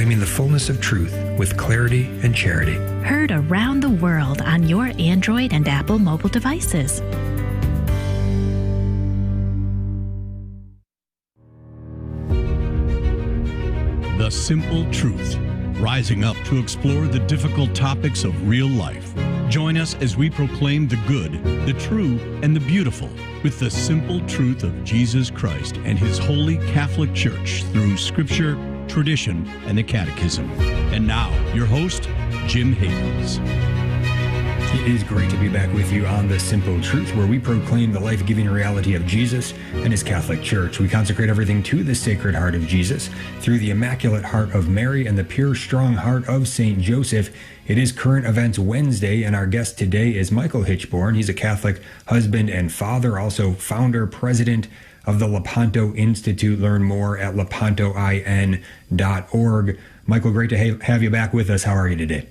proclaiming the fullness of truth with clarity and charity. Heard around the world on your Android and Apple mobile devices. The Simple Truth, rising up to explore the difficult topics of real life. Join us as we proclaim the good, the true, and the beautiful with the simple truth of Jesus Christ and His Holy Catholic Church through Scripture, tradition, and the Catechism. And now, your host, Jim Havens. It is great to be back with you on The Simple Truth, where we proclaim the life-giving reality of Jesus and His Catholic Church. We consecrate everything to the Sacred Heart of Jesus through the Immaculate Heart of Mary and the pure, strong heart of St. Joseph. It is Current Events Wednesday, and our guest today is Michael Hichborn. He's a Catholic husband and father, also founder, president of the Lepanto Institute. Learn more at lepantoin.org. Michael, great to have you back with us. How are you today?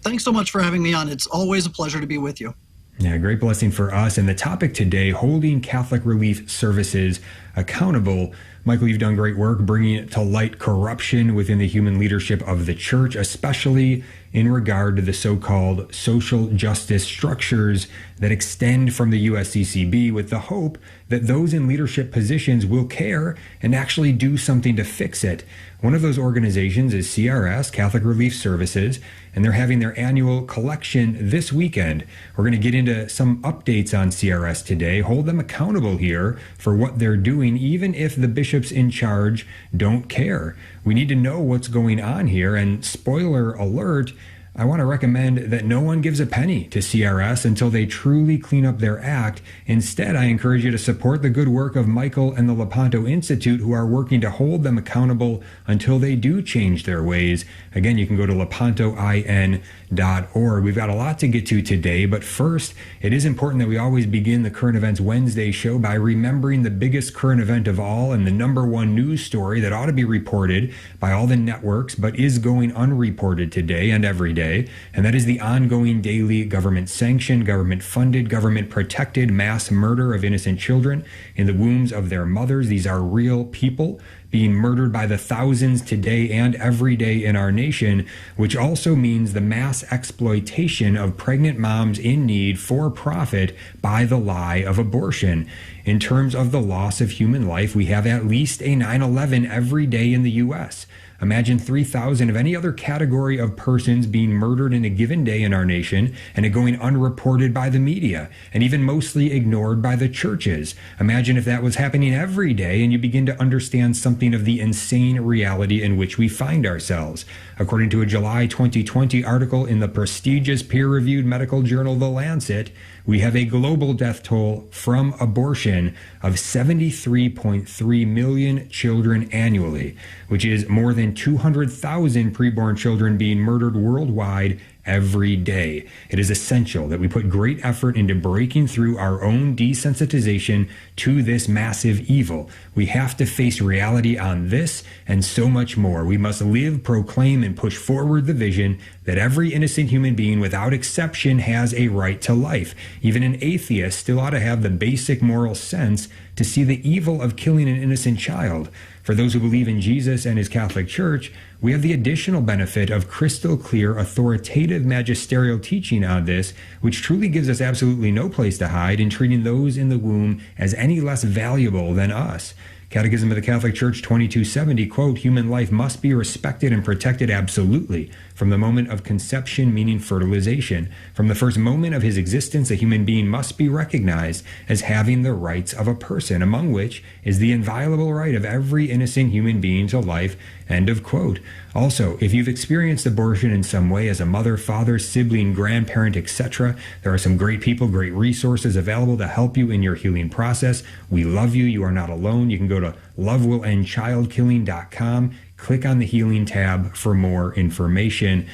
Thanks so much for having me on. It's always a pleasure to be with you. Yeah, great blessing for us. And the topic today, holding Catholic relief services accountable. Michael, you've done great work bringing to light corruption within the human leadership of the church, especially in regard to the so-called social justice structures that extend from the USCCB, with the hope that those in leadership positions will care and actually do something to fix it. One of those organizations is CRS, Catholic Relief Services, and they're having their annual collection this weekend. We're going to get into some updates on CRS today, hold them accountable here for what they're doing, even if the bishops in charge don't care. We need to know what's going on here, and spoiler alert, I want to recommend that no one gives a penny to CRS until they truly clean up their act. Instead, I encourage you to support the good work of Michael and the Lepanto Institute, who are working to hold them accountable until they do change their ways. Again, you can go to lepantoin.org. We've got a lot to get to today, but first, it is important that we always begin the Current Events Wednesday show by remembering the biggest current event of all and the number one news story that ought to be reported by all the networks, but is going unreported today and every day. And that is the ongoing daily government-sanctioned, government-funded, government-protected mass murder of innocent children in the wombs of their mothers. These are real people being murdered by the thousands today and every day in our nation, which also means the mass exploitation of pregnant moms in need for profit by the lie of abortion. In terms of the loss of human life, we have at least a 9/11 every day in the U.S. Imagine 3,000 of any other category of persons being murdered in a given day in our nation, and it going unreported by the media, and even mostly ignored by the churches. Imagine if that was happening every day, and you begin to understand something of the insane reality in which we find ourselves. According to a July 2020 article in the prestigious peer-reviewed medical journal The Lancet, we have a global death toll from abortion of 73.3 million children annually, which is more than 200,000 preborn children being murdered worldwide every day. It is essential that we put great effort into breaking through our own desensitization to this massive evil. We have to face reality on this and so much more. We must live, proclaim, and push forward the vision that every innocent human being without exception has a right to life. Even an atheist still ought to have the basic moral sense to see the evil of killing an innocent child. For those who believe in Jesus and His Catholic Church, we have the additional benefit of crystal clear, authoritative magisterial teaching on this, which truly gives us absolutely no place to hide in treating those in the womb as any less valuable than us. Catechism of the Catholic Church 2270, quote, human life must be respected and protected absolutely from the moment of conception, meaning fertilization. From the first moment of his existence, a human being must be recognized as having the rights of a person, among which is the inviolable right of every innocent human being to life, end of quote. Also, if you've experienced abortion in some way as a mother, father, sibling, grandparent, etc., there are some great people, great resources available to help you in your healing process. We love you. You are not alone. You can go to lovewillendchildkilling.com. Click on the healing tab for more information.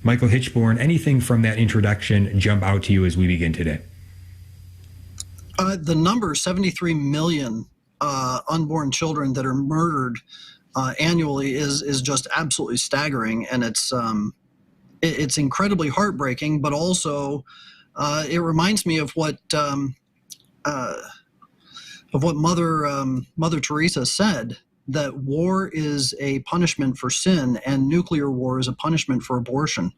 Michael Hichborn, anything from that introduction jump out to you as we begin today? The number 73 million unborn children that are murdered annually is just absolutely staggering, and it's incredibly heartbreaking. But also, it reminds me of what Mother Teresa said, that war is a punishment for sin and nuclear war is a punishment for abortion.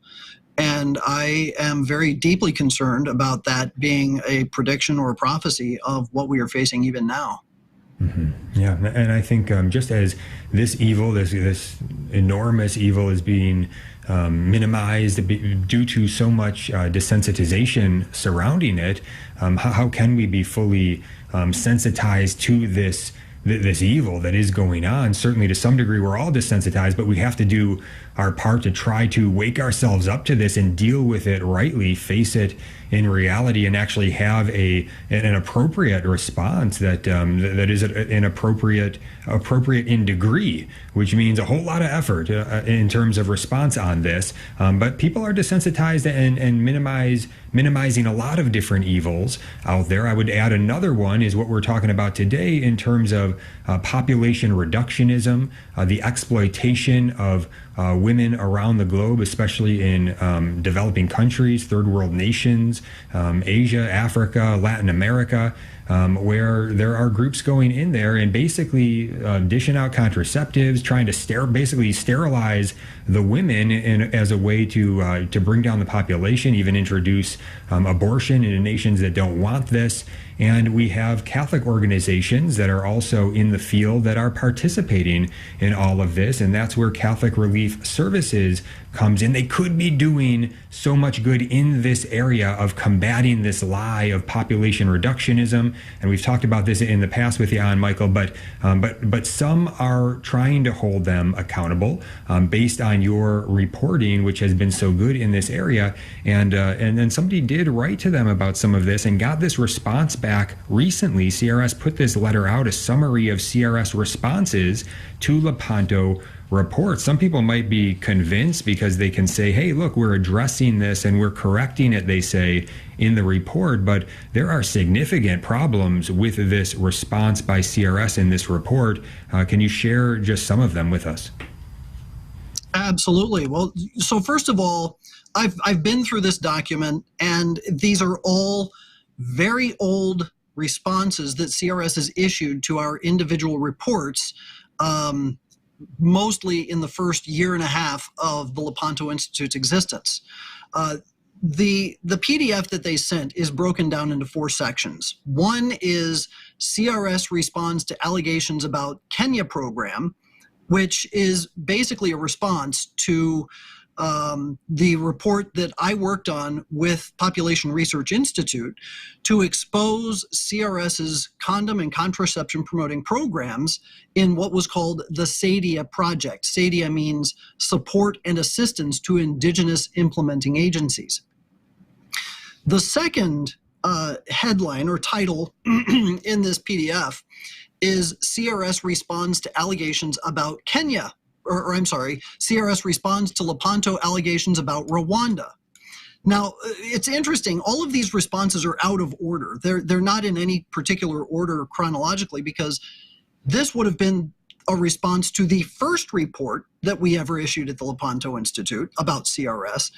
And I am very deeply concerned about that being a prediction or a prophecy of what we are facing even now. Mm-hmm. Yeah, and I think just as this evil, this enormous evil is being minimized due to so much desensitization surrounding it, how can we be fully sensitized to this evil that is going on? Certainly to some degree we're all desensitized, but we have to do our part to try to wake ourselves up to this and deal with it rightly, face it in reality, and actually have an appropriate response that is an appropriate in degree, which means a whole lot of effort in terms of response on this. But people are desensitized and minimizing a lot of different evils out there. I would add another one is what we're talking about today in terms of population reductionism, the exploitation of women around the globe, especially in developing countries, third world nations, Asia, Africa, Latin America, where there are groups going in there and basically dishing out contraceptives, trying to basically sterilize the women as a way to bring down the population, even introduce abortion into nations that don't want this. And we have Catholic organizations that are also in the field that are participating in all of this. And that's where Catholic Relief Services comes in. They could be doing so much good in this area of combating this lie of population reductionism. And we've talked about this in the past with you on, Michael, but some are trying to hold them accountable based on your reporting, which has been so good in this area. And then somebody did write to them about some of this and got this response back recently. CRS put this letter out, a summary of CRS responses to Lepanto reports. Some people might be convinced because they can say, hey, look, we're addressing this and we're correcting it, they say, in the report. But there are significant problems with this response by CRS in this report. Can you share just some of them with us? Absolutely. Well, so first of all, I've been through this document, and these are all very old responses that CRS has issued to our individual reports, mostly in the first year and a half of the Lepanto Institute's existence. The PDF that they sent is broken down into 4 sections. One is CRS responds to allegations about Kenya program, which is basically a response to the report that I worked on with Population Research Institute to expose CRS's condom and contraception promoting programs in what was called the SADIA project. SADIA means Support and Assistance to Indigenous Implementing Agencies. The second headline or title in this PDF is CRS responds to allegations about Kenya. CRS responds to Lepanto allegations about Rwanda. Now, it's interesting. All of these responses are out of order. They're not in any particular order chronologically, because this would have been a response to the first report that we ever issued at the Lepanto Institute about CRS,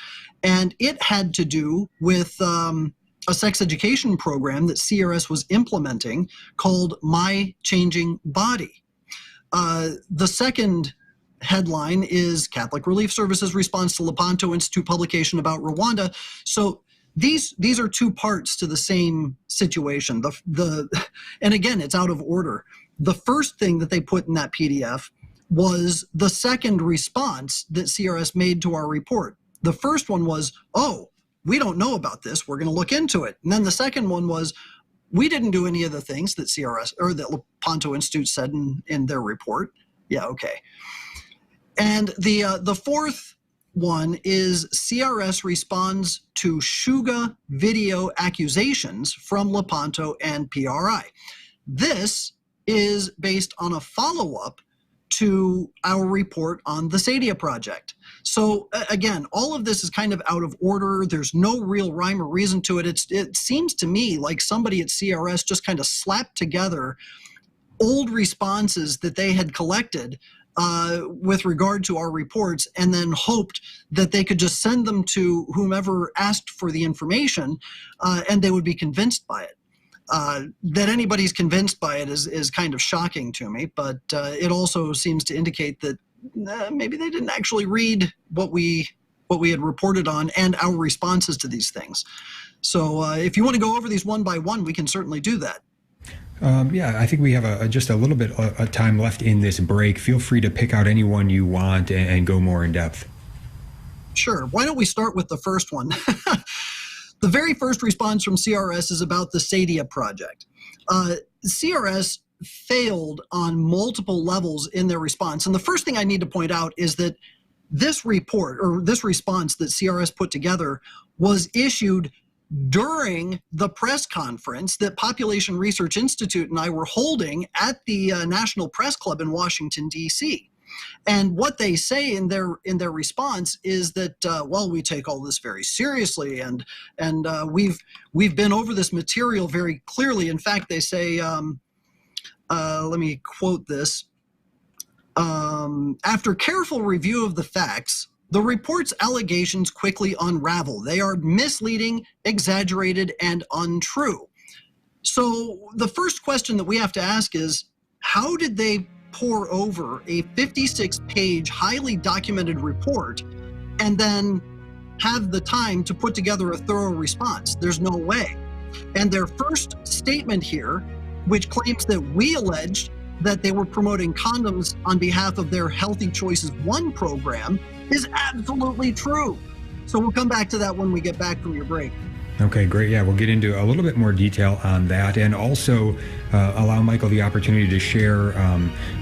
and it had to do with a sex education program that CRS was implementing called My Changing Body. The second headline is Catholic Relief Services response to Lepanto Institute publication about Rwanda. So these are 2 parts to the same situation. And again, it's out of order. The first thing that they put in that PDF was the second response that CRS made to our report. The first one was, oh, we don't know about this, we're going to look into it. And then the second one was, we didn't do any of the things that CRS or that Lepanto Institute said in their report. Yeah, okay. And the fourth one is CRS responds to Shuga video accusations from Lepanto and PRI. This is based on a follow-up to our report on the SADIA project. So again, all of this is kind of out of order. There's no real rhyme or reason to it. It seems to me like somebody at CRS just kind of slapped together old responses that they had collected with regard to our reports, and then hoped that they could just send them to whomever asked for the information, and they would be convinced by it. That anybody's convinced by it is kind of shocking to me, but it also seems to indicate that maybe they didn't actually read what we had reported on and our responses to these things. So if you want to go over these one by one, we can certainly do that. Yeah, I think we have just a little bit of time left in this break. Feel free to pick out any one you want and go more in depth. Sure. Why don't we start with the first one? The very first response from CRS is about the Sadia project. CRS failed on multiple levels in their response. And the first thing I need to point out is that this report, or this response that CRS put together, was issued during the press conference that Population Research Institute and I were holding at the National Press Club in Washington, D.C. And what they say in their response is that, well, we take all this very seriously, and we've been over this material very clearly. In fact, they say, let me quote this. After careful review of the facts, the report's allegations quickly unravel. They are misleading, exaggerated, and untrue. So the first question that we have to ask is, how did they pour over a 56-page, highly documented report and then have the time to put together a thorough response? There's no way. And their first statement here, which claims that we alleged that they were promoting condoms on behalf of their Healthy Choices 1 program, is absolutely true. So we'll come back to that when we get back from your break. Okay, great. Yeah, we'll get into a little bit more detail on that, and also allow Michael the opportunity to share,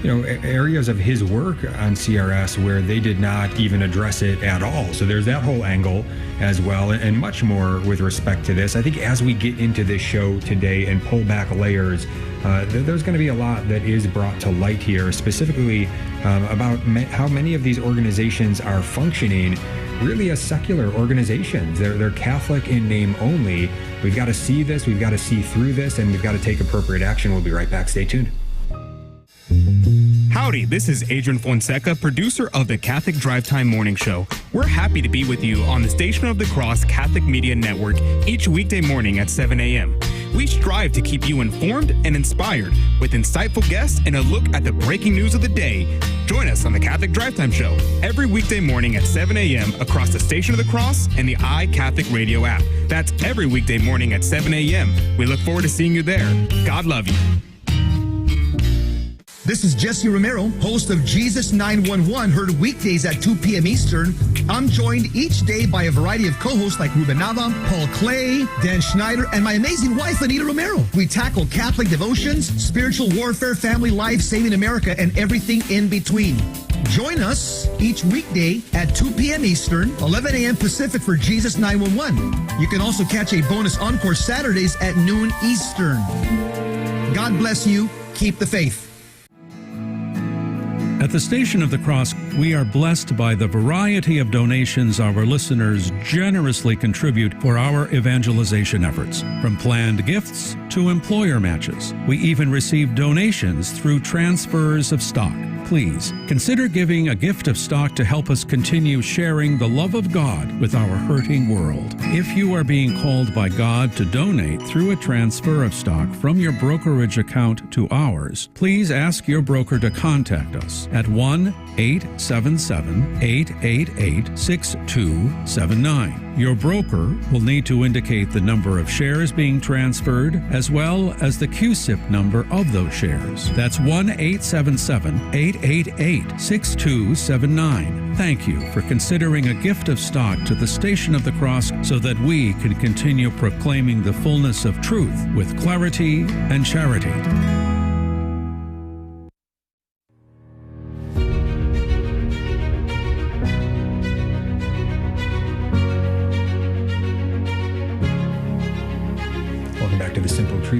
areas of his work on CRS where they did not even address it at all. So there's that whole angle as well, and much more with respect to this. I think as we get into this show today and pull back layers, there's going to be a lot that is brought to light here, specifically about how many of these organizations are functioning really as secular organizations. They're Catholic in name only. We've got to see this, we've got to see through this, and we've got to take appropriate action. We'll be right back. Stay tuned. Howdy, this is Adrian Fonseca, producer of the Catholic Drive Time Morning Show. We're happy to be with you on the Station of the Cross Catholic Media Network each weekday morning at 7 a.m. We strive to keep you informed and inspired with insightful guests and a look at the breaking news of the day. Join us on the Catholic Drive Time Show every weekday morning at 7 a.m. across the Station of the Cross and the iCatholic Radio app. That's every weekday morning at 7 a.m. We look forward to seeing you there. God love you. This is Jesse Romero, host of Jesus 911, heard weekdays at 2 p.m. Eastern. I'm joined each day by a variety of co-hosts like Ruben Nava, Paul Clay, Dan Schneider, and my amazing wife, Anita Romero. We tackle Catholic devotions, spiritual warfare, family life, saving America, and everything in between. Join us each weekday at 2 p.m. Eastern, 11 a.m. Pacific for Jesus 911. You can also catch a bonus encore Saturdays at noon Eastern. God bless you. Keep the faith. At the Station of the Cross, we are blessed by the variety of donations our listeners generously contribute for our evangelization efforts. From planned gifts to employer matches, we even receive donations through transfers of stock. Please consider giving a gift of stock to help us continue sharing the love of God with our hurting world. If you are being called by God to donate through a transfer of stock from your brokerage account to ours, please ask your broker to contact us at 1-877-888-6279. Your broker will need to indicate the number of shares being transferred as well as the QSIP number of those shares. That's 1-877-888-6279. Thank you for considering a gift of stock to the Station of the Cross so that we can continue proclaiming the fullness of truth with clarity and charity.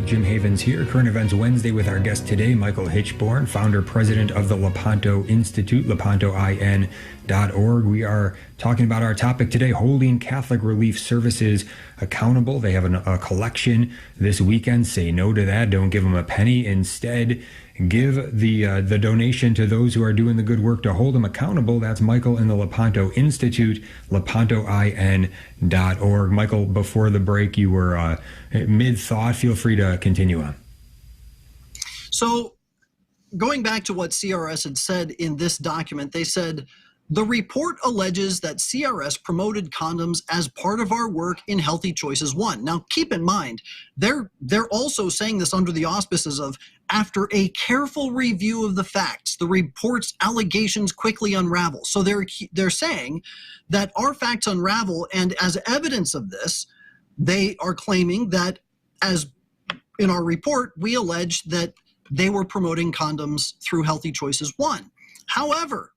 Jim Havens here. Current Events Wednesday with our guest today, Michael Hichborn, founder, president of the Lepanto Institute, lepantoin.org. We are talking about our topic today, holding Catholic Relief Services accountable. They have a collection this weekend. Say no to that. Don't give them a penny. Instead, give the donation to those who are doing the good work to hold them accountable. That's Michael and the Lepanto Institute, lepantoin.org. Michael, before the break, you were mid-thought. Feel free to continue on. So going back to what CRS had said in this document, they said, the report alleges that CRS promoted condoms as part of our work in Healthy Choices 1. Now, keep in mind, they're also saying this under the auspices of, after a careful review of the facts, the report's allegations quickly unravel. So they're saying that our facts unravel, and as evidence of this, they are claiming that, as in our report, we allege that they were promoting condoms through Healthy Choices 1. However,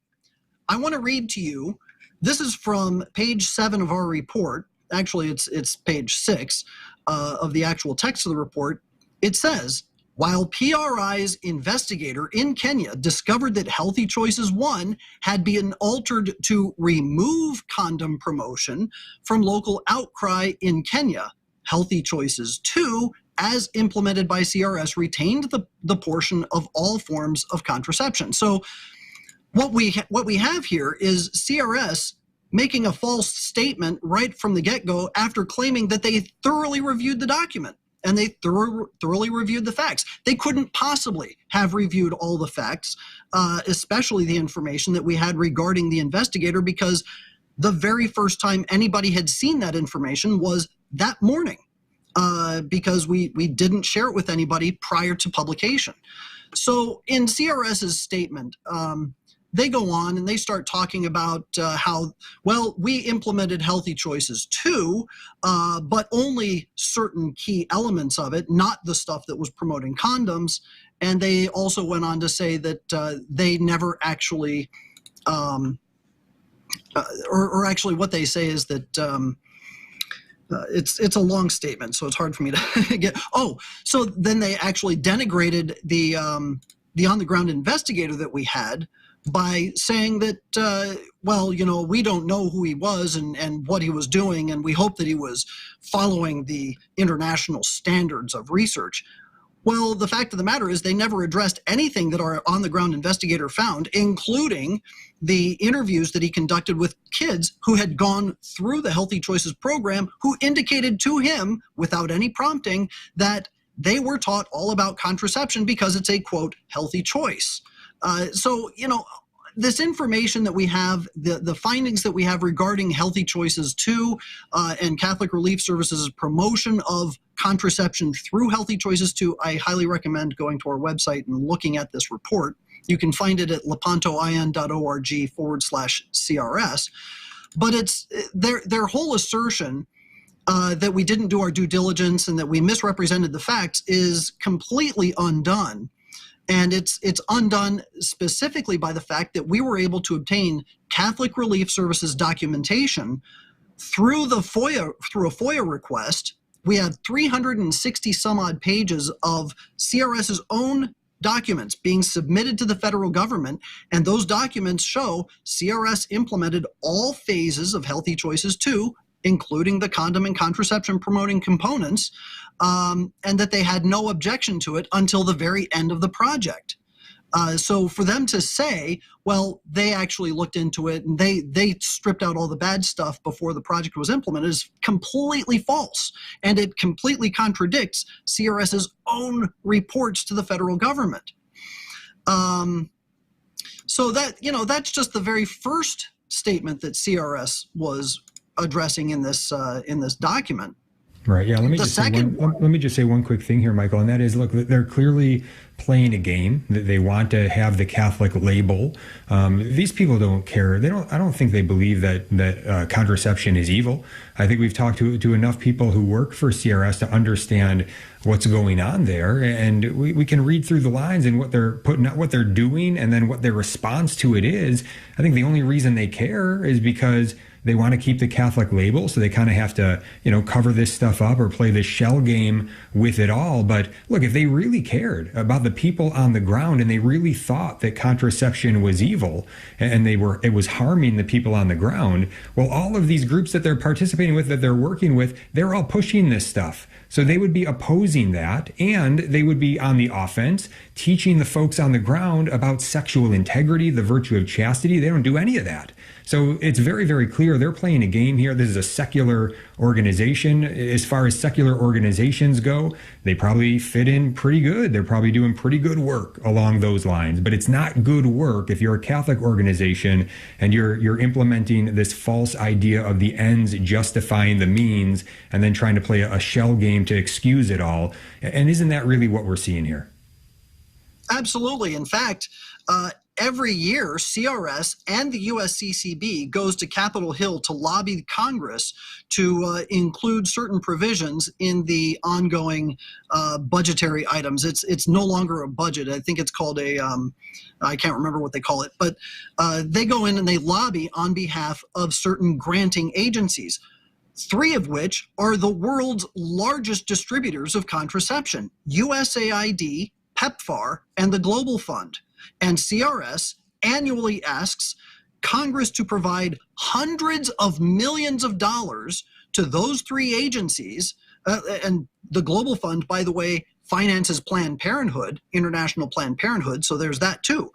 I want to read to you, this is from page 7 of our report. Actually, it's page 6 of the actual text of the report. It says, while PRI's investigator in Kenya discovered that Healthy Choices 1 had been altered to remove condom promotion from local outcry in Kenya, Healthy Choices 2, as implemented by CRS, retained the portion of all forms of contraception. So what we have here is CRS making a false statement right from the get-go after claiming that they thoroughly reviewed the document and they thoroughly reviewed the facts. They couldn't possibly have reviewed all the facts, especially the information that we had regarding the investigator, because the very first time anybody had seen that information was that morning, because we didn't share it with anybody prior to publication. So in CRS's statement, they go on and they start talking about how, well, we implemented Healthy Choices 2, but only certain key elements of it, not the stuff that was promoting condoms. And they also went on to say that they never actually, or actually what they say is that it's a long statement, so it's hard for me to get. Oh, so then they actually denigrated the on-the-ground investigator that we had by saying that, well, you know, we don't know who he was and what he was doing, and we hope that he was following the international standards of research. Well, the fact of the matter is they never addressed anything that our on-the-ground investigator found, including the interviews that he conducted with kids who had gone through the Healthy Choices program, who indicated to him, without any prompting, that they were taught all about contraception because it's a, quote, healthy choice. So, you know, this information that we have, the findings that we have regarding Healthy Choices 2 and Catholic Relief Services' promotion of contraception through Healthy Choices 2, I highly recommend going to our website and looking at this report. You can find it at lepantoin.org/CRS. But it's their whole assertion that we didn't do our due diligence and that we misrepresented the facts is completely undone. And it's undone specifically by the fact that we were able to obtain Catholic Relief Services documentation through a FOIA request. We had 360 some odd pages of CRS's own documents being submitted to the federal government, and those documents show CRS implemented all phases of Healthy Choices 2, including the condom and contraception promoting components, and that they had no objection to it until the very end of the project. So for them to say, well, they actually looked into it and they stripped out all the bad stuff before the project was implemented is completely false. And it completely contradicts CRS's own reports to the federal government. So that, you know, that's just the very first statement that CRS was addressing in this document. Right. Yeah. Let me just say one quick thing here, Michael, and that is, look, they're clearly playing a game. That they want to have the Catholic label. These people don't care. I don't think they believe that contraception is evil. I think we've talked to enough people who work for CRS to understand what's going on there, and we can read through the lines and what they're putting out, what they're doing, and then what their response to it is. I think the only reason they care is because they want to keep the Catholic label, so they kind of have to, you know, cover this stuff up or play this shell game with it all. But look, if they really cared about the people on the ground, and they really thought that contraception was evil and it was harming the people on the ground. Well, all of these groups that they're participating with, that they're working with, they're all pushing this stuff. So they would be opposing that, and they would be on the offense, teaching the folks on the ground about sexual integrity, the virtue of chastity. They don't do any of that. So it's very, very clear they're playing a game here. This is a secular organization. As far as secular organizations go, they probably fit in pretty good. They're probably doing pretty good work along those lines. But it's not good work if you're a Catholic organization and you're implementing this false idea of the ends justifying the means and then trying to play a shell game to excuse it all. And isn't that really what we're seeing here? Absolutely. In fact, every year, CRS and the USCCB goes to Capitol Hill to lobby Congress to include certain provisions in the ongoing budgetary items. It's no longer a budget. I think it's called I can't remember what they call it, but they go in and they lobby on behalf of certain granting agencies, 3 of which are the world's largest distributors of contraception: USAID, PEPFAR, and the Global Fund. And CRS annually asks Congress to provide hundreds of millions of dollars to those 3 agencies. And the Global Fund, by the way, finances Planned Parenthood, International Planned Parenthood, so there's that too.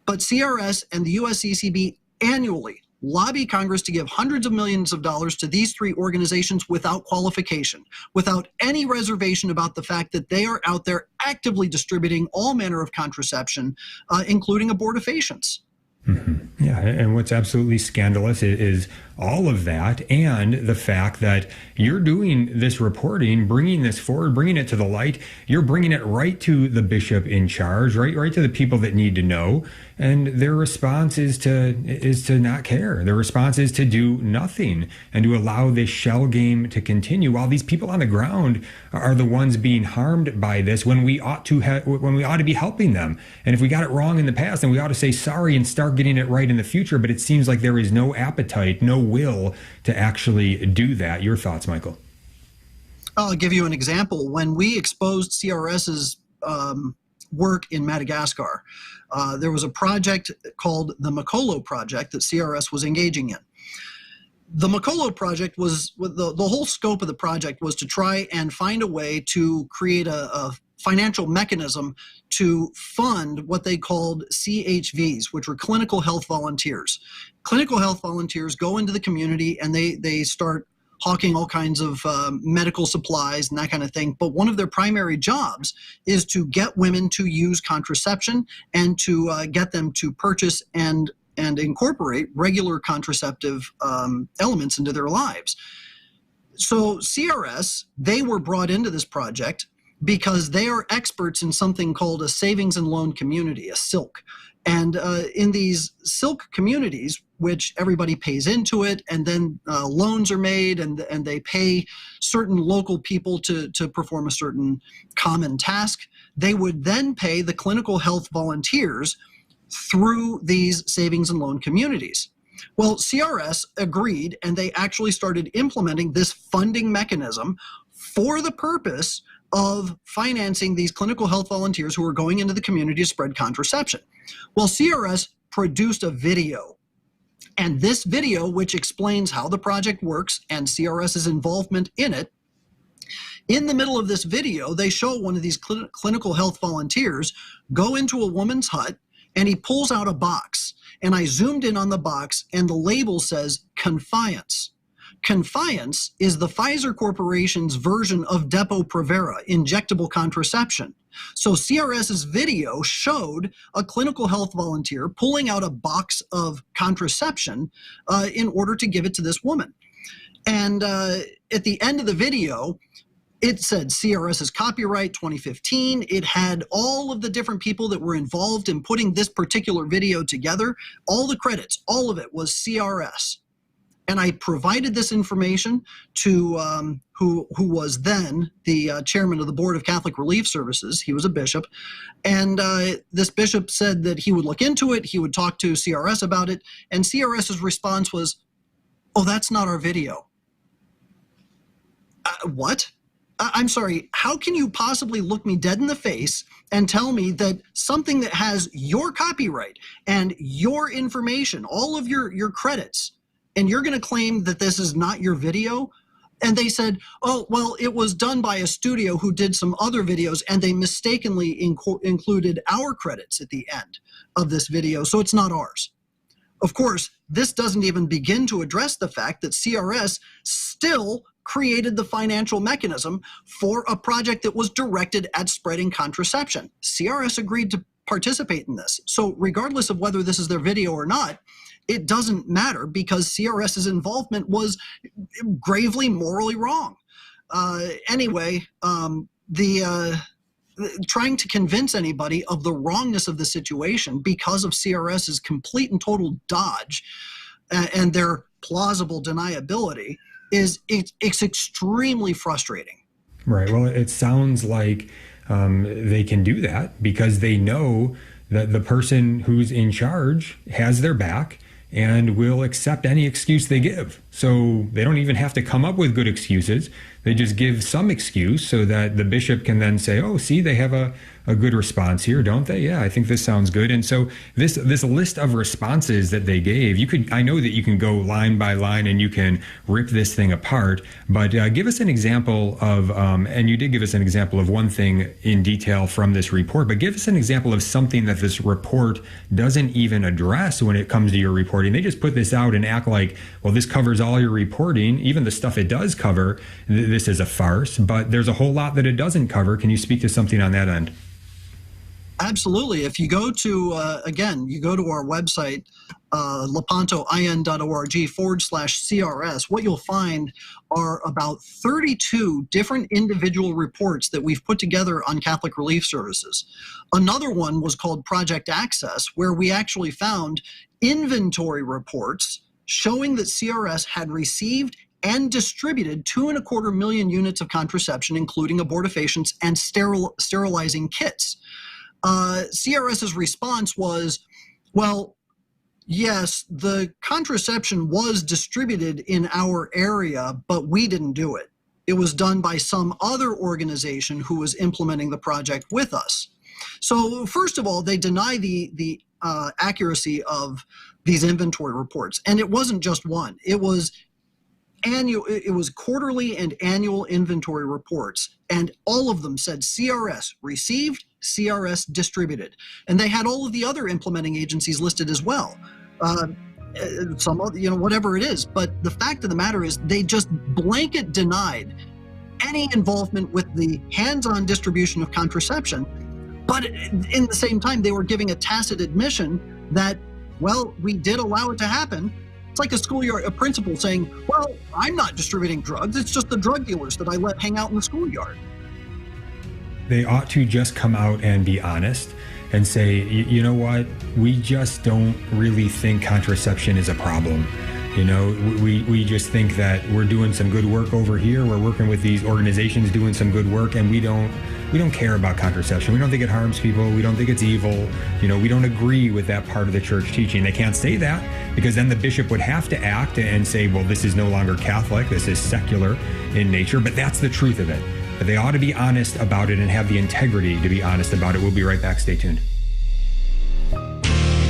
But CRS and the USCCB annually lobby Congress to give hundreds of millions of dollars to these 3 organizations without qualification, without any reservation about the fact that they are out there actively distributing all manner of contraception, including abortifacients. Mm-hmm. Yeah, and what's absolutely scandalous is all of that, and the fact that you're doing this reporting, bringing this forward, bringing it to the light. You're bringing it right to the bishop in charge, right to the people that need to know, and their response is to not care. Their response is to do nothing and to allow this shell game to continue while these people on the ground are the ones being harmed by this, when we ought to be helping them. And if we got it wrong in the past, then we ought to say sorry and start getting it right in the future. But it seems like there is no appetite, no will to actually do that. Your thoughts, Michael? I'll give you an example. When we exposed CRS's work in Madagascar, there was a project called the Makolo Project that CRS was engaging in. The Makolo Project was, the whole scope of the project was to try and find a way to create a financial mechanism to fund what they called CHVs, which were clinical health volunteers. Clinical health volunteers go into the community and they start hawking all kinds of medical supplies and that kind of thing. But one of their primary jobs is to get women to use contraception and to get them to purchase and incorporate regular contraceptive elements into their lives. So CRS, they were brought into this project because they are experts in something called a savings and loan community, a SILC. And in these SILC communities, which everybody pays into it, and then loans are made, and they pay certain local people to perform a certain common task, they would then pay the clinical health volunteers through these savings and loan communities. Well, CRS agreed, and they actually started implementing this funding mechanism for the purpose of financing these clinical health volunteers who are going into the community to spread contraception. Well, CRS produced a video, and this video, which explains how the project works and CRS's involvement in it, in the middle of this video, they show one of these clinical health volunteers go into a woman's hut, and he pulls out a box. And I zoomed in on the box, and the label says Confiance. Confiance is the Pfizer Corporation's version of Depo-Provera, injectable contraception. So CRS's video showed a clinical health volunteer pulling out a box of contraception in order to give it to this woman. And at the end of the video, it said CRS's copyright 2015. It had all of the different people that were involved in putting this particular video together. All the credits, all of it was CRS. And I provided this information to who was then the chairman of the Board of Catholic Relief Services. He was a bishop. And this bishop said that he would look into it. He would talk to CRS about it. And CRS's response was, "Oh, that's not our video." What? I'm sorry, how can you possibly look me dead in the face and tell me that something that has your copyright and your information, all of your credits, and you're going to claim that this is not your video? And they said, oh, well, it was done by a studio who did some other videos, and they mistakenly included our credits at the end of this video, so it's not ours. Of course, this doesn't even begin to address the fact that CRS still created the financial mechanism for a project that was directed at spreading contraception. CRS agreed to participate in this. So regardless of whether this is their video or not, it doesn't matter because CRS's involvement was gravely morally wrong. Trying to convince anybody of the wrongness of the situation because of CRS's complete and total dodge and their plausible deniability it's extremely frustrating. Right. Well, it sounds like they can do that because they know that the person who's in charge has their back and will accept any excuse they give. So they don't even have to come up with good excuses. They just give some excuse so that the bishop can then say, oh, see, they have a good response here, don't they? Yeah, I think this sounds good. And so this list of responses that they gave, I know that you can go line by line and you can rip this thing apart, but give us an example of, and you did give us an example of one thing in detail from this report, but give us an example of something that this report doesn't even address when it comes to your reporting. They just put this out and act like, well, this covers all your reporting, even the stuff it does cover. This is a farce, but there's a whole lot that it doesn't cover. Can you speak to something on that end? Absolutely. If you go to, you go to our website, lepantoin.org/CRS, what you'll find are about 32 different individual reports that we've put together on Catholic Relief Services. Another one was called Project Access, where we actually found inventory reports showing that CRS had received and distributed 2.25 million units of contraception, including abortifacients and sterilizing kits. CRS's response was, well, yes, the contraception was distributed in our area, but we didn't do it. It was done by some other organization who was implementing the project with us. So first of all, they deny the accuracy of these inventory reports. And it wasn't just one. It was quarterly and annual inventory reports, and all of them said CRS received, CRS distributed. And they had all of the other implementing agencies listed as well. Some, whatever it is. But the fact of the matter is they just blanket denied any involvement with the hands-on distribution of contraception. But in the same time, they were giving a tacit admission that, well, we did allow it to happen. It's like a principal saying, well, I'm not distributing drugs. It's just the drug dealers that I let hang out in the schoolyard. They ought to just come out and be honest and say, you know what, we just don't really think contraception is a problem. We just think that we're doing some good work over here. We're working with these organizations doing some good work, and we don't care about contraception. We don't think it harms people. We don't think it's evil. We don't agree with that part of the church teaching. They can't say that because then the bishop would have to act and say, well, this is no longer Catholic. This is secular in nature, but that's the truth of it. But they ought to be honest about it and have the integrity to be honest about it. We'll be right back. Stay tuned.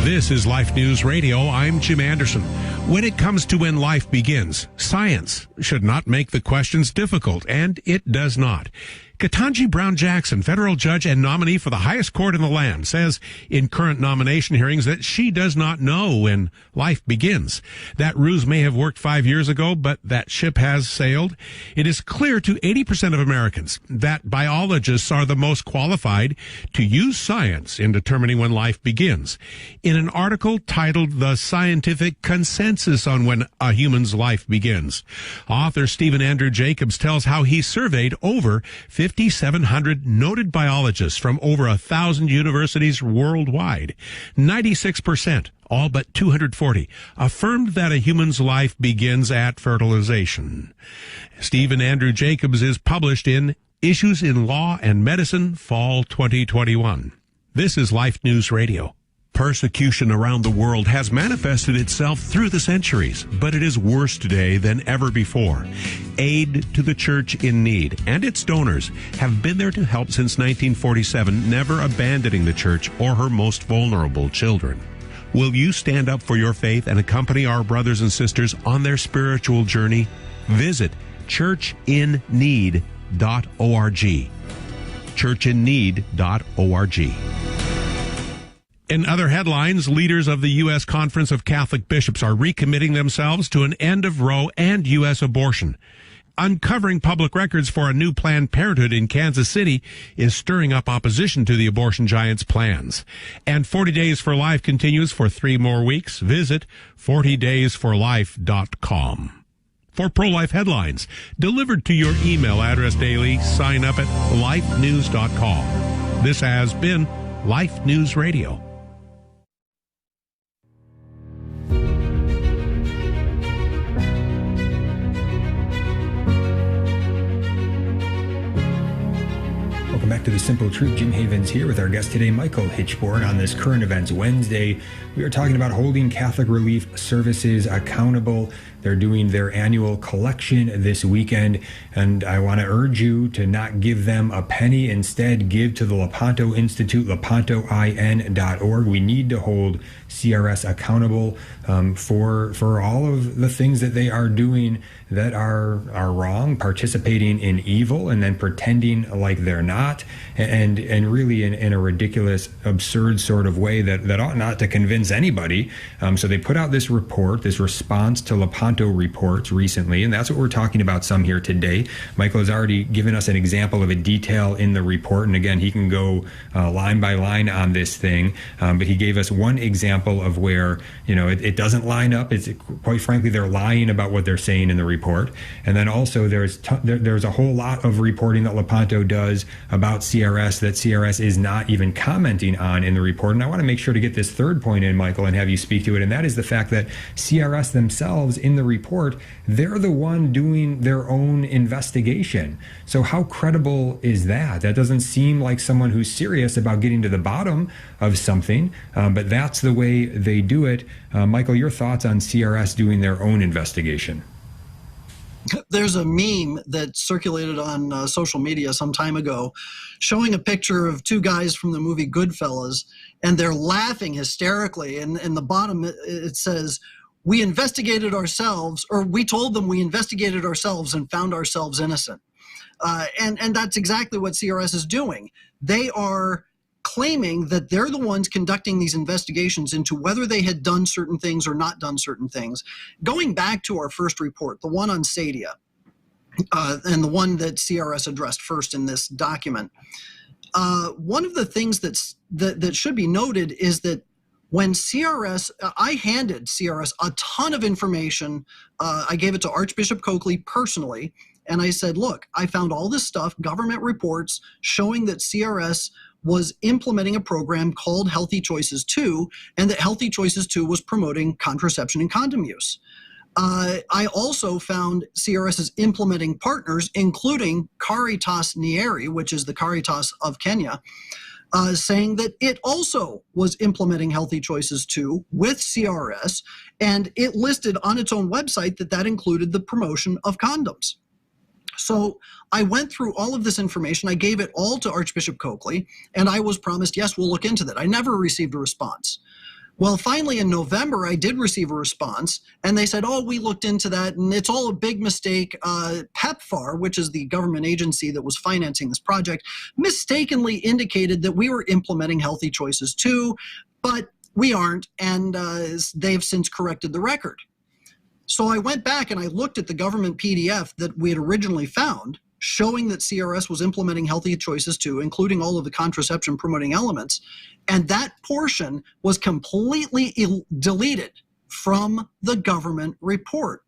This is Life News Radio. I'm Jim Anderson. When it comes to when life begins, science should not make the questions difficult, and it does not. Ketanji Brown Jackson, federal judge and nominee for the highest court in the land, says in current nomination hearings that she does not know when life begins. That ruse may have worked 5 years ago, but that ship has sailed. It is clear to 80% of Americans that biologists are the most qualified to use science in determining when life begins. In an article titled The Scientific Consensus on When a Human's Life Begins, author Stephen Andrew Jacobs tells how he surveyed over 5,700 noted biologists from over 1,000 universities worldwide. 96%, all but 240, affirmed that a human's life begins at fertilization. Stephen Andrew Jacobs is published in Issues in Law and Medicine, Fall 2021. This is Life News Radio. Persecution around the world has manifested itself through the centuries, but it is worse today than ever before. Aid to the Church in Need and its donors have been there to help since 1947, never abandoning the Church or her most vulnerable children. Will you stand up for your faith and accompany our brothers and sisters on their spiritual journey? Visit churchinneed.org. churchinneed.org. In other headlines, leaders of the U.S. Conference of Catholic Bishops are recommitting themselves to an end of Roe and U.S. abortion. Uncovering public records for a new Planned Parenthood in Kansas City is stirring up opposition to the abortion giant's plans. And 40 Days for Life continues for 3 more weeks. Visit 40daysforlife.com. For pro-life headlines delivered to your email address daily, sign up at lifenews.com. This has been Life News Radio. Welcome back to The Simple Truth. Jim Havens here with our guest today, Michael Hichborn. On this Current Events Wednesday, we are talking about holding Catholic Relief Services accountable. They're doing their annual collection this weekend, and I want to urge you to not give them a penny. Instead, give to the Lepanto Institute, lepantoin.org. We need to hold CRS accountable for all of the things that they are doing that are wrong, participating in evil and then pretending like they're not, and really in a ridiculous, absurd sort of way that ought not to convince anybody. So they put out this report, this response to Lepanto reports recently, and that's what we're talking about some here today. Michael has already given us an example of a detail in the report, and again, he can go line by line on this thing, but he gave us one example of where, it doesn't line up. It's quite frankly, they're lying about what they're saying in the report. And then also there's a whole lot of reporting that Lepanto does about CRS that CRS is not even commenting on in the report. And I want to make sure to get this third point in, Michael, and have you speak to it, and that is the fact that CRS themselves in the report, they're the one doing their own investigation. So how credible is that? That doesn't seem like someone who's serious about getting to the bottom of something, but that's the way they do it. Michael, your thoughts on CRS doing their own investigation? There's a meme that circulated on social media some time ago showing a picture of 2 guys from the movie Goodfellas, and they're laughing hysterically. And in the bottom, it says, "We investigated ourselves," or "We told them we investigated ourselves and found ourselves innocent." And that's exactly what CRS is doing. They are claiming that they're the ones conducting these investigations into whether they had done certain things or not done certain things. Going back to our first report, the one on Sadia, and the one that CRS addressed first in this document, one of the things that should be noted is that when CRS, I handed CRS a ton of information. I gave it to Archbishop Coakley personally, and I said, look, I found all this stuff, government reports showing that CRS was implementing a program called Healthy Choices 2, and that Healthy Choices 2 was promoting contraception and condom use. I also found CRS's implementing partners, including Caritas Nyeri, which is the Caritas of Kenya, saying that it also was implementing Healthy Choices 2 with CRS, and it listed on its own website that included the promotion of condoms. So I went through all of this information. I gave it all to Archbishop Coakley, and I was promised, yes, we'll look into that. I never received a response. Well, finally in November, I did receive a response, and they said, oh, we looked into that, and it's all a big mistake. PEPFAR, which is the government agency that was financing this project, mistakenly indicated that we were implementing Healthy Choices 2, but we aren't, and they've since corrected the record. So I went back and I looked at the government PDF that we had originally found, showing that CRS was implementing Healthy Choices 2, including all of the contraception promoting elements, and that portion was completely deleted from the government report.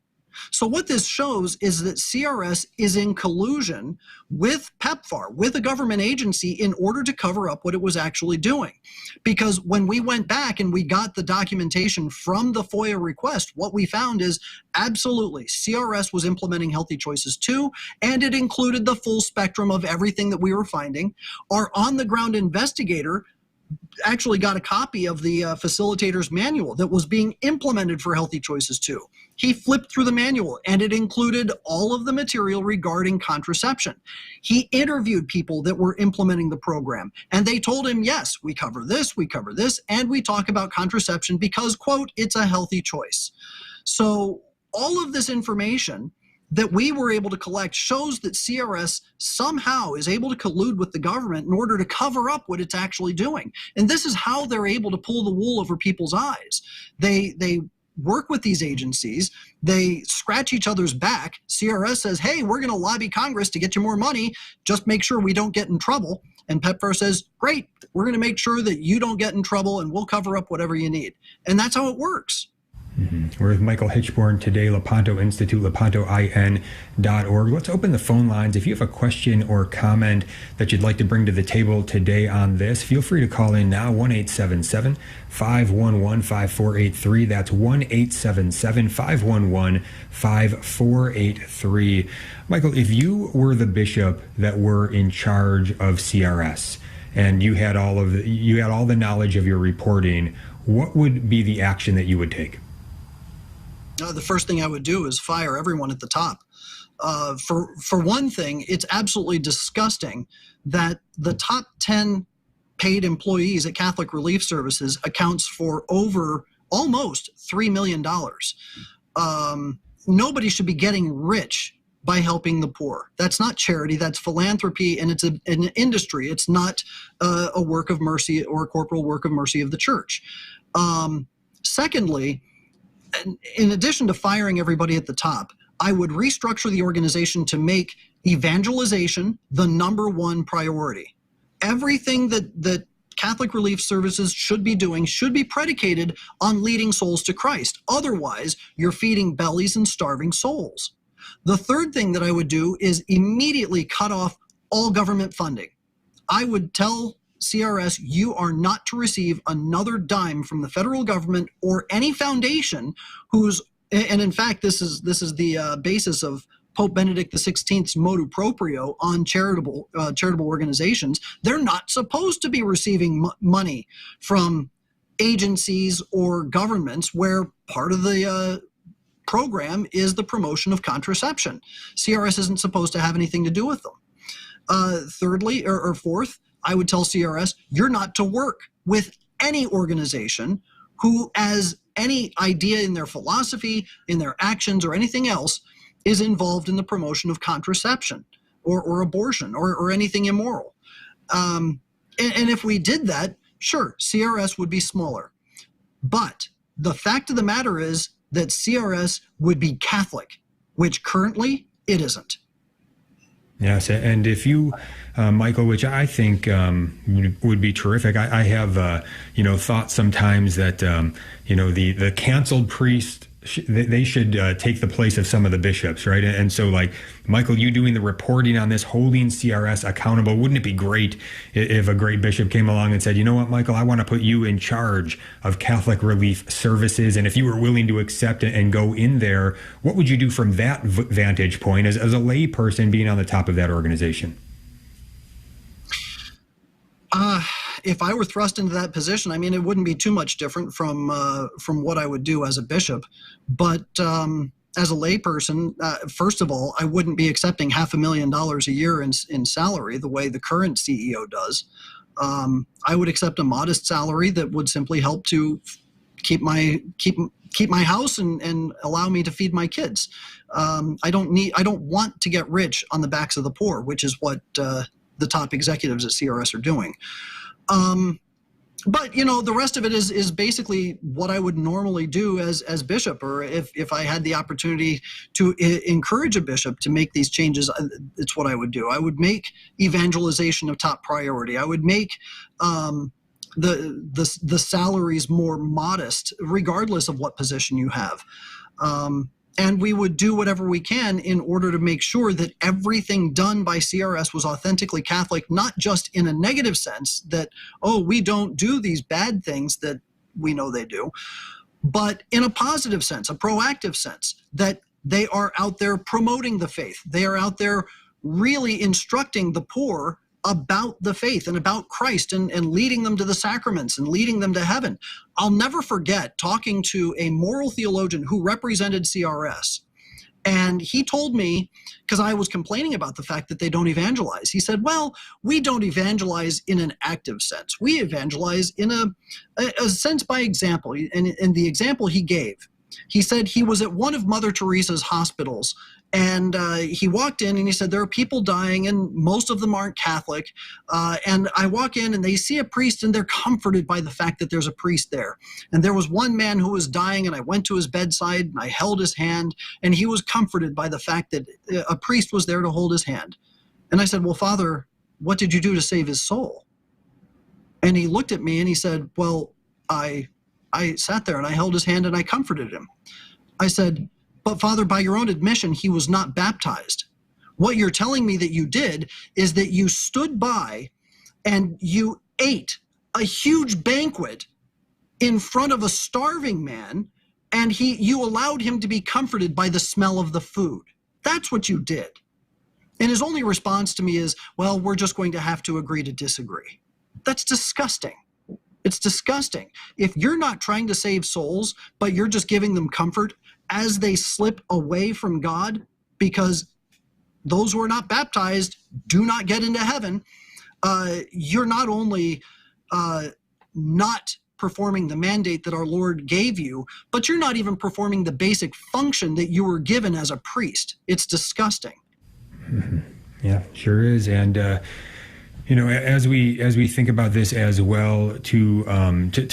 So what this shows is that CRS is in collusion with PEPFAR, with a government agency, in order to cover up what it was actually doing. Because when we went back and we got the documentation from the FOIA request, what we found is absolutely CRS was implementing Healthy Choices 2, and it included the full spectrum of everything that we were finding. Our on-the-ground investigator actually got a copy of the facilitator's manual that was being implemented for Healthy Choices 2. He flipped through the manual, and it included all of the material regarding contraception. He interviewed people that were implementing the program, and they told him, yes, we cover this, and we talk about contraception because, quote, it's a healthy choice. So all of this information that we were able to collect shows that CRS somehow is able to collude with the government in order to cover up what it's actually doing. And this is how they're able to pull the wool over people's eyes. They work with these agencies, they scratch each other's back. CRS says, hey, we're going to lobby Congress to get you more money, just make sure we don't get in trouble. And PEPFAR says, great, we're going to make sure that you don't get in trouble and we'll cover up whatever you need. And that's how it works. Mm-hmm. We're with Michael Hichborn today, Lepanto Institute, lepantoin.org. Let's open the phone lines. If you have a question or comment that you'd like to bring to the table today on this, feel free to call in now, 1-877-511-5483. That's 1-877-511-5483. Michael, if you were the bishop that were in charge of CRS and you had all the knowledge of your reporting, what would be the action that you would take? The first thing I would do is fire everyone at the top. For one thing, it's absolutely disgusting that the top 10 paid employees at Catholic Relief Services accounts for over almost $3 million. Nobody should be getting rich by helping the poor. That's not charity, that's philanthropy, and it's an industry. It's not a work of mercy or a corporal work of mercy of the church. Secondly, in addition to firing everybody at the top, I would restructure the organization to make evangelization the number one priority. Everything that Catholic Relief Services should be doing should be predicated on leading souls to Christ. Otherwise, you're feeding bellies and starving souls. The third thing that I would do is immediately cut off all government funding. I would tell CRS, you are not to receive another dime from the federal government or any foundation and in fact, this is the basis of Pope Benedict XVI's motu proprio on charitable organizations. They're not supposed to be receiving money from agencies or governments where part of the program is the promotion of contraception. CRS isn't supposed to have anything to do with them. Thirdly, or fourth, I would tell CRS, you're not to work with any organization who has any idea in their philosophy, in their actions, or anything else is involved in the promotion of contraception or abortion or anything immoral. And if we did that, sure, CRS would be smaller. But the fact of the matter is that CRS would be Catholic, which currently it isn't. Yes, and if you, Michael, which I think would be terrific, I have, thought sometimes that, the canceled priest, they should take the place of some of the bishops, right? And so, like, Michael, you doing the reporting on this, holding CRS accountable, wouldn't it be great if a great bishop came along and said, you know what, Michael, I want to put you in charge of Catholic Relief Services, and if you were willing to accept it and go in there, what would you do from that vantage point as a lay person being on the top of that organization? If I were thrust into that position, I mean, it wouldn't be too much different from what I would do as a bishop. But as a layperson, first of all, I wouldn't be accepting $500,000 a year in salary the way the current CEO does. I would accept a modest salary that would simply help to keep my house and allow me to feed my kids. I don't want to get rich on the backs of the poor, which is what the top executives at CRS are doing. But the rest of it is basically what I would normally do as bishop, or if I had the opportunity to encourage a bishop to make these changes, it's what I would do. I would make evangelization a top priority. I would make the salaries more modest, regardless of what position you have. And we would do whatever we can in order to make sure that everything done by CRS was authentically Catholic, not just in a negative sense that, oh, we don't do these bad things that we know they do, but in a positive sense, a proactive sense, that they are out there promoting the faith. They are out there really instructing the poor about the faith and about Christ and leading them to the sacraments and leading them to heaven. I'll never forget talking to a moral theologian who represented CRS. And he told me, because I was complaining about the fact that they don't evangelize, he said, well, we don't evangelize in an active sense. We evangelize in a sense by example. And the example he gave, he said he was at one of Mother Teresa's hospitals, and he walked in and he said, there are people dying and most of them aren't Catholic. And I walk in and they see a priest and they're comforted by the fact that there's a priest there. And there was one man who was dying and I went to his bedside and I held his hand and he was comforted by the fact that a priest was there to hold his hand. And I said, well, Father, what did you do to save his soul? And he looked at me and he said, well, I sat there and I held his hand and I comforted him. I said, but Father, by your own admission, he was not baptized. What you're telling me that you did is that you stood by and you ate a huge banquet in front of a starving man, and you allowed him to be comforted by the smell of the food. That's what you did. And his only response to me is, well, we're just going to have to agree to disagree. That's disgusting. It's disgusting. If you're not trying to save souls, but you're just giving them comfort as they slip away from God, because those who are not baptized do not get into heaven, you're not only not performing the mandate that our Lord gave you, but you're not even performing the basic function that you were given as a priest. It's disgusting. Mm-hmm. Yeah, sure is. And as we think about this as well, to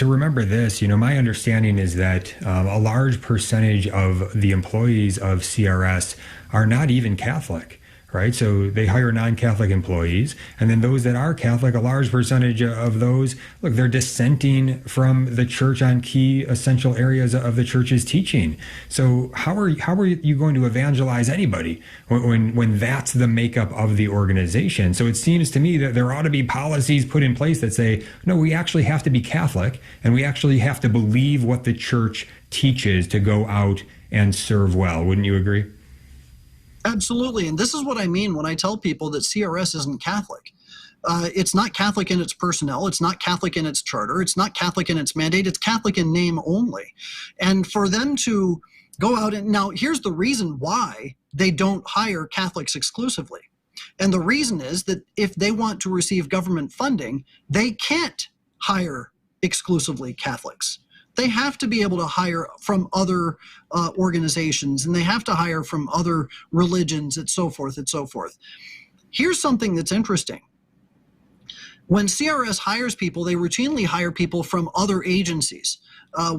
remember this, my understanding is that a large percentage of the employees of CRS are not even Catholic, right? So they hire non-Catholic employees, and then those that are Catholic, a large percentage of those, look, they're dissenting from the church on key essential areas of the church's teaching. So how are you going to evangelize anybody when that's the makeup of the organization? So it seems to me that there ought to be policies put in place that say, no, we actually have to be Catholic, and we actually have to believe what the church teaches to go out and serve well. Wouldn't you agree? Absolutely. And this is what I mean when I tell people that CRS isn't Catholic. It's not Catholic in its personnel. It's not Catholic in its charter. It's not Catholic in its mandate. It's Catholic in name only. And for them to go out and now here's the reason why they don't hire Catholics exclusively. And the reason is that if they want to receive government funding, they can't hire exclusively Catholics. They have to be able to hire from other organizations, and they have to hire from other religions, and so forth and so forth. Here's something that's interesting. When CRS hires people, they routinely hire people from other agencies,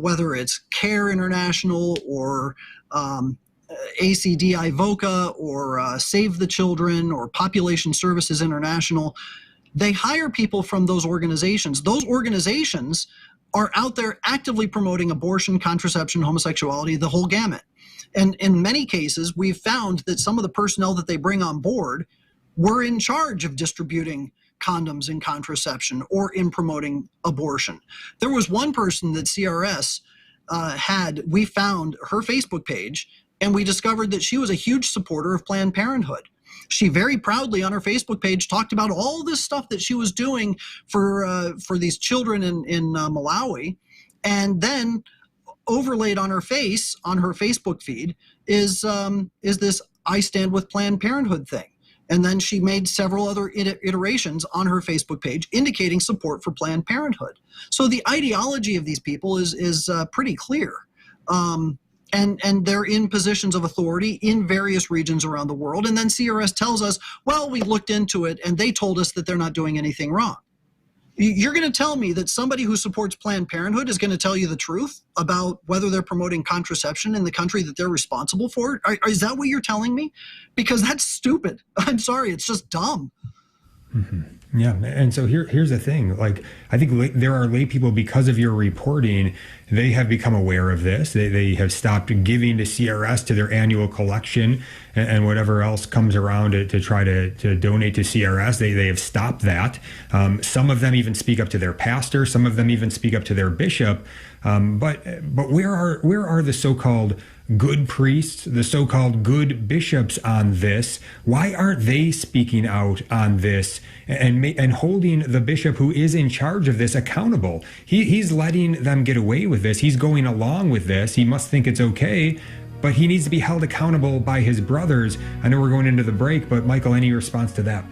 whether it's CARE International or ACD IVOCA or Save the Children or Population Services International. They hire people from those organizations. Those organizations are out there actively promoting abortion, contraception, homosexuality, the whole gamut. And in many cases, we've found that some of the personnel that they bring on board were in charge of distributing condoms and contraception or in promoting abortion. There was one person that CRS we found her Facebook page, and we discovered that she was a huge supporter of Planned Parenthood. She very proudly on her Facebook page talked about all this stuff that she was doing for these children in Malawi, and then overlaid on her face on her Facebook feed is this "I stand with Planned Parenthood" thing. And then she made several other iterations on her Facebook page indicating support for Planned Parenthood. So the ideology of these people is pretty clear. And they're in positions of authority in various regions around the world. And then CRS tells us, well, we looked into it and they told us that they're not doing anything wrong. You're going to tell me that somebody who supports Planned Parenthood is going to tell you the truth about whether they're promoting contraception in the country that they're responsible for? Is that what you're telling me? Because that's stupid. I'm sorry. It's just dumb. Mm-hmm. Yeah. And so here's the thing. Like, I think there are lay people, because of your reporting, they have become aware of this. They have stopped giving to CRS to their annual collection and whatever else comes around to try to donate to CRS. They have stopped that. Some of them even speak up to their pastor. Some of them even speak up to their bishop. But where are the so-called good priests, the so-called good bishops on this? Why aren't they speaking out on this and holding the bishop who is in charge of this accountable? He's letting them get away with this. He's going along with this. He must think it's okay, but he needs to be held accountable by his brothers. I know we're going into the break, but Michael, any response to that?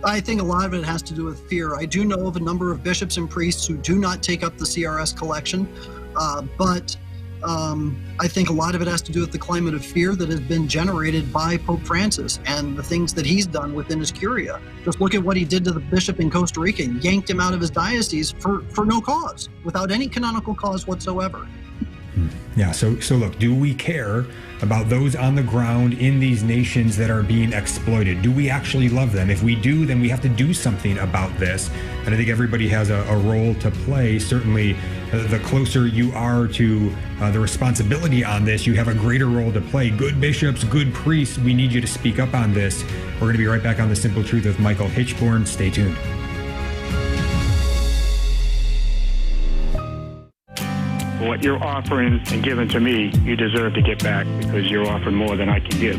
I think a lot of it has to do with fear. I do know of a number of bishops and priests who do not take up the CRS collection, but I think a lot of it has to do with the climate of fear that has been generated by Pope Francis and the things that he's done within his curia. Just look at what he did to the bishop in Costa Rica, yanked him out of his diocese for no cause, without any canonical cause whatsoever. Yeah, so look, do we care about those on the ground in these nations that are being exploited? Do we actually love them? If we do, then we have to do something about this. And I think everybody has a role to play. Certainly, the closer you are to the responsibility on this, you have a greater role to play. Good bishops, good priests, we need you to speak up on this. We're going to be right back on The Simple Truth with Michael Hichborn. Stay tuned. What you're offering and giving to me, you deserve to get back because you're offering more than I can give.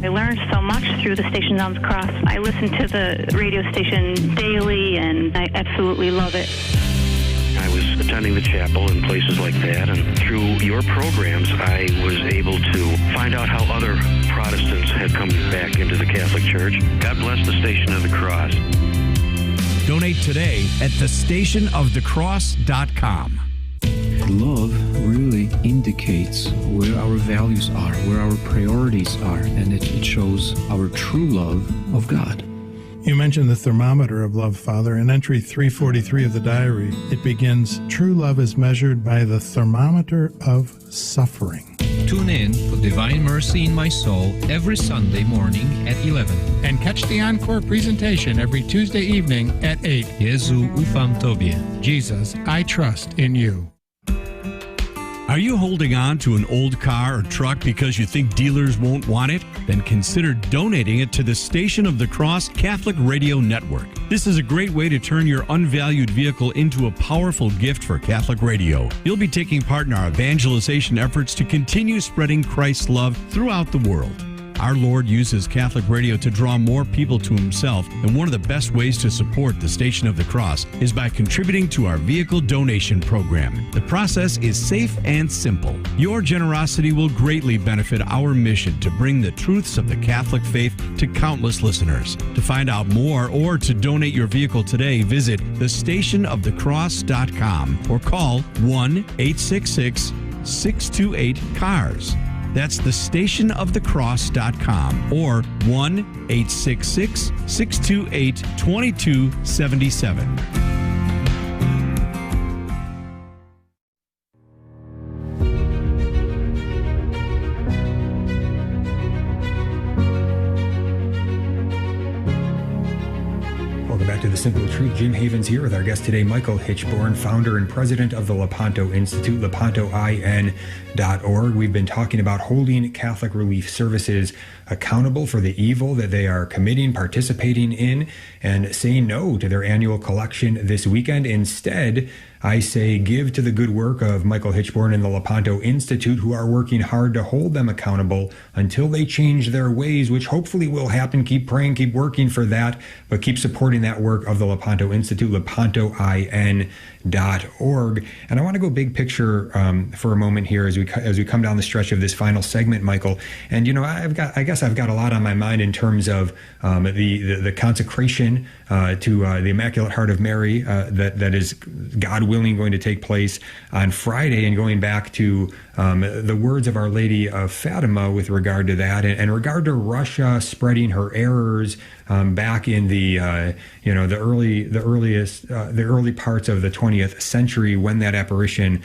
I learned so much through the Station on the Cross. I listen to the radio station daily, and I absolutely love it. I was attending the chapel and places like that, and through your programs, I was able to find out how other Protestants had come back into the Catholic Church. God bless the Station of the Cross. Donate today at thestationofthecross.com. Love really indicates where our values are, where our priorities are, and it shows our true love of God. You mentioned the thermometer of love, Father. In entry 343 of the diary, it begins, true love is measured by the thermometer of suffering. Tune in for Divine Mercy in My Soul every Sunday morning at 11. And catch the encore presentation every Tuesday evening at 8. Jezu ufam Tobie. Jesus, I trust in you. Are you holding on to an old car or truck because you think dealers won't want it? Then consider donating it to the Station of the Cross Catholic Radio Network. This is a great way to turn your unvalued vehicle into a powerful gift for Catholic radio. You'll be taking part in our evangelization efforts to continue spreading Christ's love throughout the world. Our Lord uses Catholic radio to draw more people to himself, and one of the best ways to support the Station of the Cross is by contributing to our vehicle donation program. The process is safe and simple. Your generosity will greatly benefit our mission to bring the truths of the Catholic faith to countless listeners. To find out more or to donate your vehicle today, visit thestationofthecross.com or call 1-866-628-CARS. That's thestationofthecross.com or 1-866-628-2277. Welcome back to The Simple Truth. Jim Havens here with our guest today, Michael Hichborn, founder and president of the Lepanto Institute, lepantoin.org. We've been talking about holding Catholic Relief Services accountable for the evil that they are committing, participating in, and saying no to their annual collection this weekend. Instead, I say give to the good work of Michael Hichborn and the Lepanto Institute, who are working hard to hold them accountable until they change their ways, which hopefully will happen. Keep praying, keep working for that, but keep supporting that work of the Lepanto Institute, lepantoin.org. And I want to go big picture for a moment here as we come down the stretch of this final segment, Michael. And I guess I've got a lot on my mind in terms of the consecration to the Immaculate Heart of Mary that is, God willing, going to take place on Friday, and going back to the words of Our Lady of Fatima with regard to that, and in regard to Russia spreading her errors back in the early parts of the 20th century when that apparition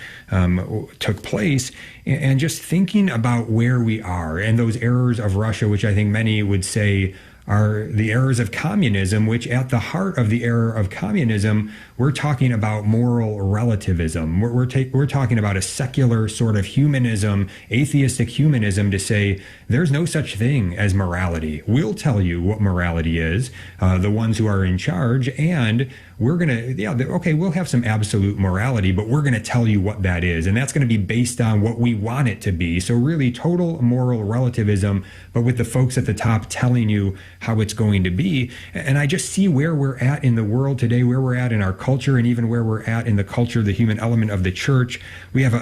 took place, and just thinking about where we are and those errors of Russia, which I think many would say are the errors of communism, which at the heart of the error of communism, we're talking about moral relativism. We're talking about a secular sort of humanism, atheistic humanism, to say there's no such thing as morality. We'll tell you what morality is, the ones who are in charge, and we're going to, okay, we'll have some absolute morality, but we're going to tell you what that is. And that's going to be based on what we want it to be. So really total moral relativism, but with the folks at the top telling you how it's going to be. And I just see where we're at in the world today, where we're at in our culture, and even where we're at in the culture, the human element of the church. We have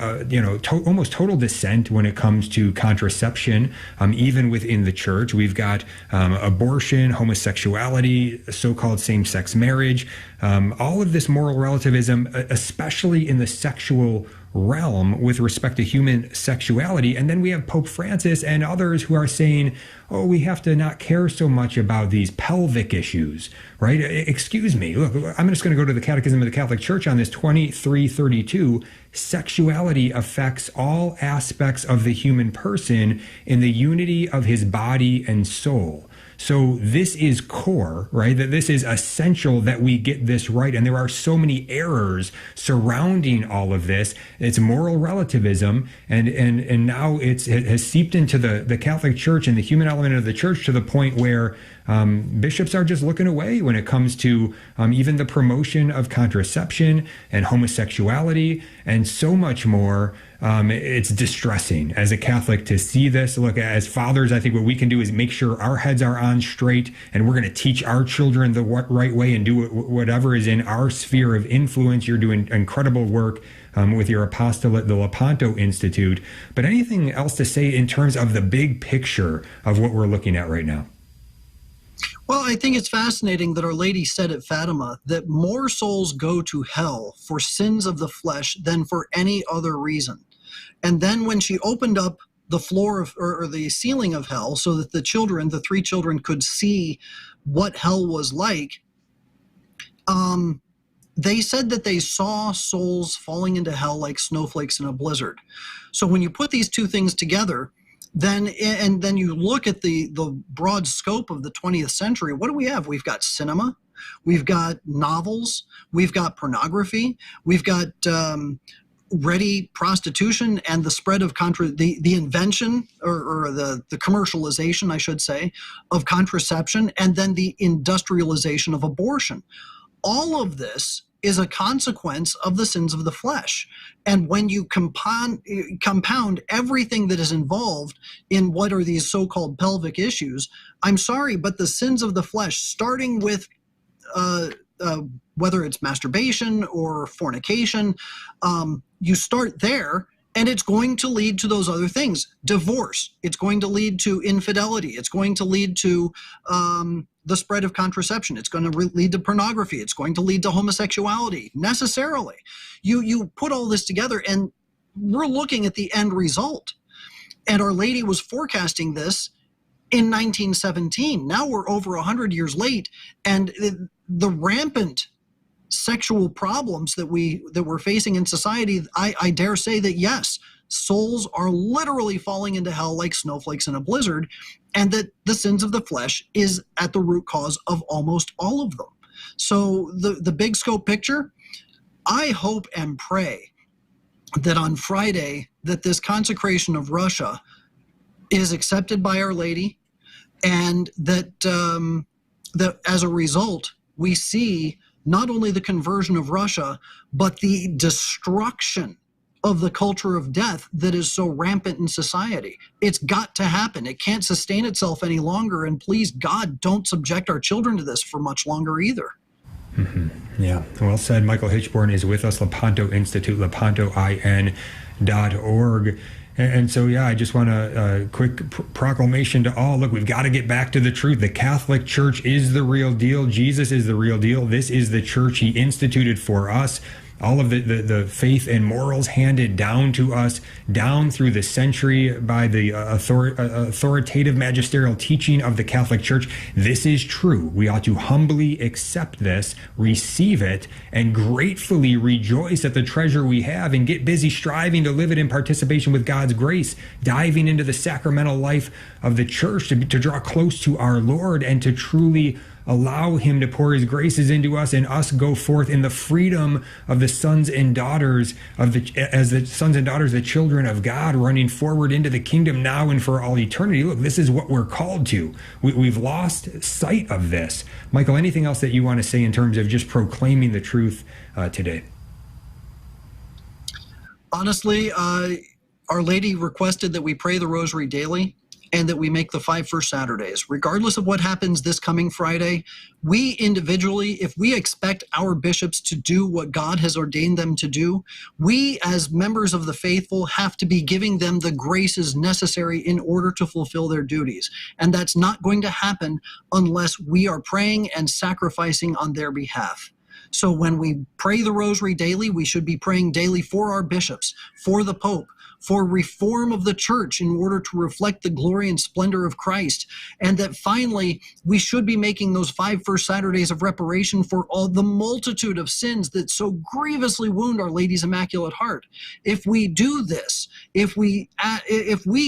almost total dissent when it comes to contraception, even within the church. We've got abortion, homosexuality, so-called same-sex marriage, all of this moral relativism, especially in the sexual realm with respect to human sexuality. And then we have Pope Francis and others who are saying, oh, we have to not care so much about these pelvic issues, right? Excuse me. Look, I'm just going to go to the Catechism of the Catholic Church on this 2332. Sexuality affects all aspects of the human person in the unity of his body and soul. So this is core, right? That this is essential that we get this right. And there are so many errors surrounding all of this. It's moral relativism. And now it has seeped into the Catholic Church and the human element of the church to the point where bishops are just looking away when it comes to even the promotion of contraception and homosexuality and so much more. It's distressing as a Catholic to see this. Look, as fathers, I think what we can do is make sure our heads are on straight, and we're going to teach our children the right way and do whatever is in our sphere of influence. You're doing incredible work with your apostolate, the Lepanto Institute. But anything else to say in terms of the big picture of what we're looking at right now? Well, I think it's fascinating that Our Lady said at Fatima that more souls go to hell for sins of the flesh than for any other reason. And then when she opened up the floor of, or the ceiling of hell so that the 3 children could see what hell was like, they said that they saw souls falling into hell like snowflakes in a blizzard. So when you put these two things together, then you look at the broad scope of the 20th century, what do we have? We've got cinema, we've got novels, we've got pornography, we've got ready prostitution and the spread of the invention or the commercialization, I should say, of contraception, and then the industrialization of abortion. All of this is a consequence of the sins of the flesh. And when you compound everything that is involved in what are these so-called pelvic issues, I'm sorry, but the sins of the flesh, starting with whether it's masturbation or fornication, you start there, and it's going to lead to those other things. Divorce, it's going to lead to infidelity, it's going to lead to the spread of contraception, it's going to lead to pornography, it's going to lead to homosexuality, necessarily. You put all this together, and we're looking at the end result. And Our Lady was forecasting this in 1917. Now we're over 100 years late, and the rampant sexual problems that we're facing in society, I dare say that yes, souls are literally falling into hell like snowflakes in a blizzard, and that the sins of the flesh is at the root cause of almost all of them. So the big scope picture, I hope and pray that on Friday that this consecration of Russia is accepted by Our Lady, and that as a result we see not only the conversion of Russia, but the destruction of the culture of death that is so rampant in society. It's got to happen. It can't sustain itself any longer. And please, God, don't subject our children to this for much longer either. Mm-hmm. Yeah, well said. Michael Hichborn is with us, Lepanto Institute, lepantoin.org. And so, yeah, I just want a quick proclamation to all. Look, we've got to get back to the truth. The Catholic Church is the real deal. Jesus is the real deal. This is the church he instituted for us. All of the faith and morals handed down to us down through the century by the authoritative magisterial teaching of the Catholic Church. This is true. We ought to humbly accept this, receive it, and gratefully rejoice at the treasure we have, and get busy striving to live it in participation with God's grace, diving into the sacramental life of the church to draw close to our Lord and to truly allow him to pour his graces into us and us go forth in the freedom of the sons and daughters of the children of God, running forward into the kingdom now and for all eternity. Look, this is what we're called to. We've lost sight of this. Michael, anything else that you want to say in terms of just proclaiming the truth today? Honestly, Our Lady requested that we pray the rosary daily and that we make the 5 first Saturdays. Regardless of what happens this coming Friday, we individually, if we expect our bishops to do what God has ordained them to do, we as members of the faithful have to be giving them the graces necessary in order to fulfill their duties. And that's not going to happen unless we are praying and sacrificing on their behalf. So when we pray the rosary daily, we should be praying daily for our bishops, for the Pope, for reform of the church in order to reflect the glory and splendor of Christ. And that finally, we should be making those 5 first Saturdays of reparation for all the multitude of sins that so grievously wound Our Lady's Immaculate Heart. If we do this, if we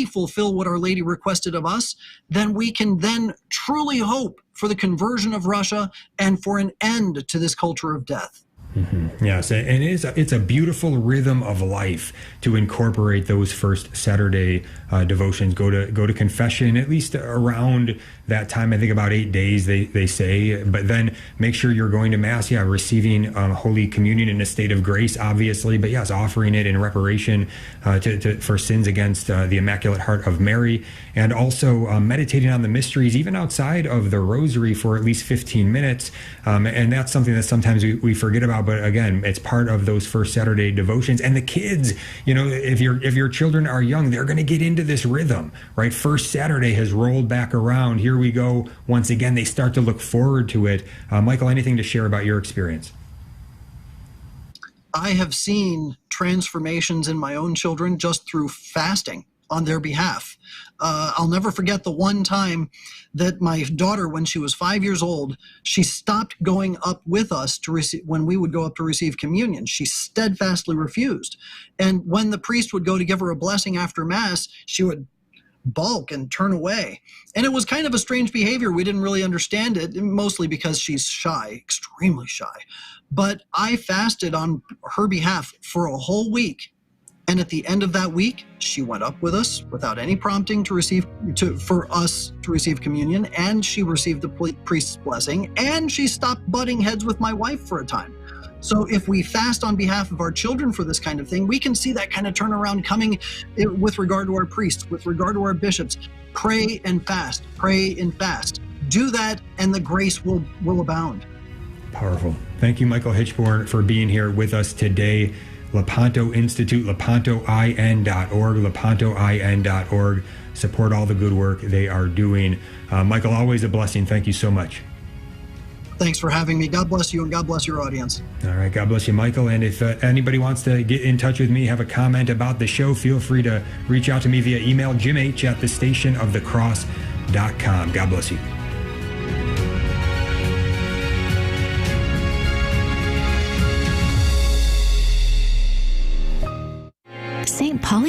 fulfill what Our Lady requested of us, then we can then truly hope for the conversion of Russia and for an end to this culture of death. Mm-hmm. Yes, and it's a beautiful rhythm of life to incorporate those first Saturday devotions. Go to confession at least around that time. I think about 8 days they say, but then make sure you're going to Mass. Yeah, receiving Holy Communion in a state of grace, obviously, but yes, offering it in reparation for sins against the Immaculate Heart of Mary, and also meditating on the mysteries even outside of the Rosary for at least 15 minutes. And that's something that sometimes we forget about. But again, it's part of those first Saturday devotions. And the kids, if your children are young, they're going to get into this rhythm, right? First Saturday has rolled back around. Here we go. Once again, they start to look forward to it. Michael, anything to share about your experience? I have seen transformations in my own children just through fasting on their behalf. I'll never forget the one time that my daughter, when she was 5 years old, she stopped going up with us to receive, when we would go up to receive communion. She steadfastly refused. And when the priest would go to give her a blessing after Mass, she would balk and turn away. And it was kind of a strange behavior. We didn't really understand it, mostly because she's shy, extremely shy. But I fasted on her behalf for a whole week. And at the end of that week, she went up with us without any prompting for us to receive communion, and she received the priest's blessing, and she stopped butting heads with my wife for a time. So if we fast on behalf of our children for this kind of thing, we can see that kind of turnaround coming with regard to our priests, with regard to our bishops. Pray and fast, pray and fast. Do that, and the grace will abound. Powerful. Thank you, Michael Hichborn, for being here with us today. Lepanto Institute, lepantoin.org, lepantoin.org. Support all the good work they are doing. Michael, always a blessing. Thank you so much. Thanks for having me. God bless you, and God bless your audience. All right. God bless you, Michael. And if anybody wants to get in touch with me, have a comment about the show, feel free to reach out to me via email, jimh@thestationofthecross.com. God bless you. St. Paul